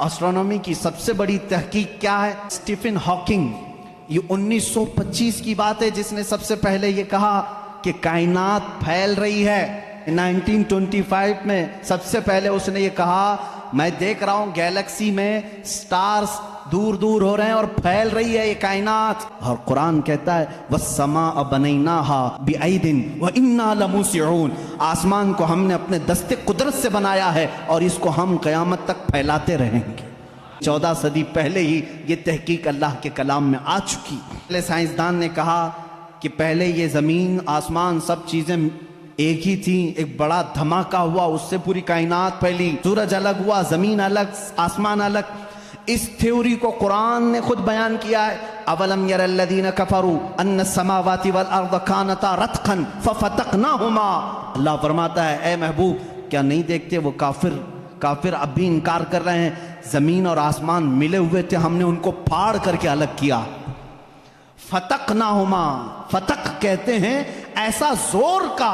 Astronomy की सबसे बड़ी तहकीक क्या है? स्टीफन हॉकिंग, ये 1925 की बात है, जिसने सबसे पहले ये कहा कि कायनात फैल रही है। 1925 में सबसे पहले उसने ये कहा, मैं देख रहा हूं गैलेक्सी में स्टार्स दूर दूर हो रहे हैं और फैल रही है ये कायनात। और कुरान कहता है वस्समाअ बनैनाहा बिअयदिन व इन्ना लमूसिऊन, आसमान को हमने अपने दस्ते कुदरत से बनाया है और इसको हम क़यामत तक फैलाते रहेंगे। 14 सदी पहले ही ये तहकीक अल्लाह के कलाम में आ चुकी। पहले साइंसदान ने कहा कि पहले ये ज़मीन आसमान सब चीज़ें एक ही थी, एक बड़ा धमाका हुआ, उससे पूरी कायनात फैली, सूरज अलग हुआ, ज़मीन अलग, आसमान अलग। इस थ्योरी को कुरान ने खुद बयान किया है। अवलम यरल्लज़ीना कफरू अन्न समावाति वल अर्द कानता रत्कन फफतकनाहुमा, अल्लाह फरमाता है ए महबूब, क्या नहीं देखते वो काफिर अब भी इनकार कर रहे हैं, जमीन और आसमान मिले हुए थे, हमने उनको फाड़ करके अलग किया। फतकनाहुमा, फतक कहते हैं ऐसा जोर का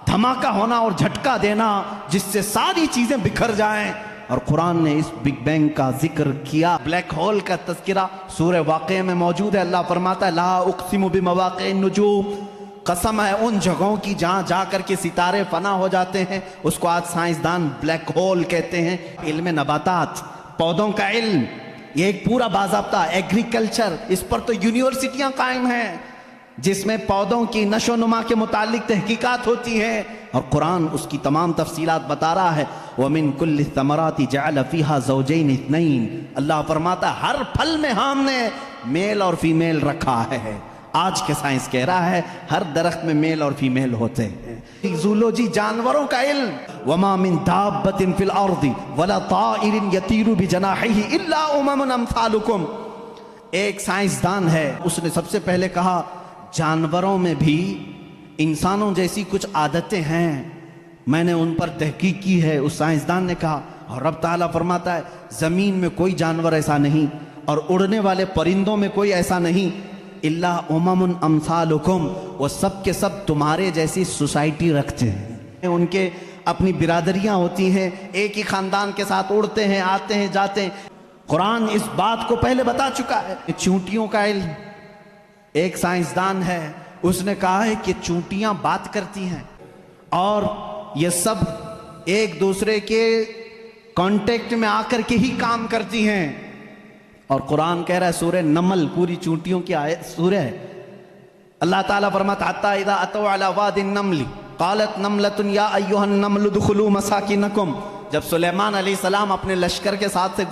धमाका होना और झटका देना जिससे सारी चीजें बिखर जाएं। और कुरान ने इस बिग बैंग का जिक्र किया। ब्लैक होल का तज़किरा सूरह वाक़िया में मौजूद है। अल्लाह फरमाता है ला उक़सिमु बिमवाक़िअन नुजूम, कसम है उन जगहों की जहां जाकर के सितारे फना हो जाते हैं, उसको आज साइंसदान ब्लैक होल कहते हैं। इल्म नबातात, पौधों का इल्म, ये एक पूरा बाज़ाब्ता एग्रीकल्चर, इस पर तो यूनिवर्सिटियां कायम हैं जिसमें पौधों की नशो नुमा के मुतालिक तहकीकात होती हैं। और कुरान उसकी तमाम तफसीलात बता रहा है। वमिन कुल्लि समराति जअल फीहा ज़ौजैन इत्नैन, अल्लाह फरमाता है हर फल में हमने मेल और फीमेल रखा है। आज के साइंस कह रहा है हर दरख्त में मेल और फीमेल होते हैं। जूलॉजी, जानवरों का इल्म, वमा मिन दाब्बतिन फिल अर्दि वला ताइरिन यतीरु बिजनाहिही इल्ला उममुन अम्सालुकुम। एक साइंसदान है, उसने सबसे पहले कहा जानवरों में भी इंसानों जैसी कुछ आदतें हैं, मैंने उन पर तहकीक की है। उस साइंसदान ने कहा, और रब ताला फरमाता है जमीन में कोई जानवर ऐसा नहीं और उड़ने वाले परिंदों में कोई ऐसा नहीं, इल्ला उममुन अम्सालुकुम, वो सब के सब तुम्हारे जैसी सोसाइटी रखते हैं, उनके अपनी बिरादरियां होती हैं, एक ही खानदान के साथ उड़ते हैं, आते हैं, जाते हैं। कुरान इस बात को पहले बता चुका है। चूंटियों का इल्म, एक साइंसदान है, उसने कहा है कि चूंटियां बात करती हैं और ये सब एक दूसरे के कांटेक्ट में आकर के ही काम करती हैं। और कुरान कह रहा है सूरह नमल, पूरी चूंटियों की आयत सूरह है। अल्लाह ताला फरमाता हत्ता इज़ा अतौ अला वादिन नमली क़ालत नमलतुन या अय्युहन नमलु दुखुलू मसाकिनकुम, जब सुलेमान अलैहिस्सलाम अपने लश्कर के साथ से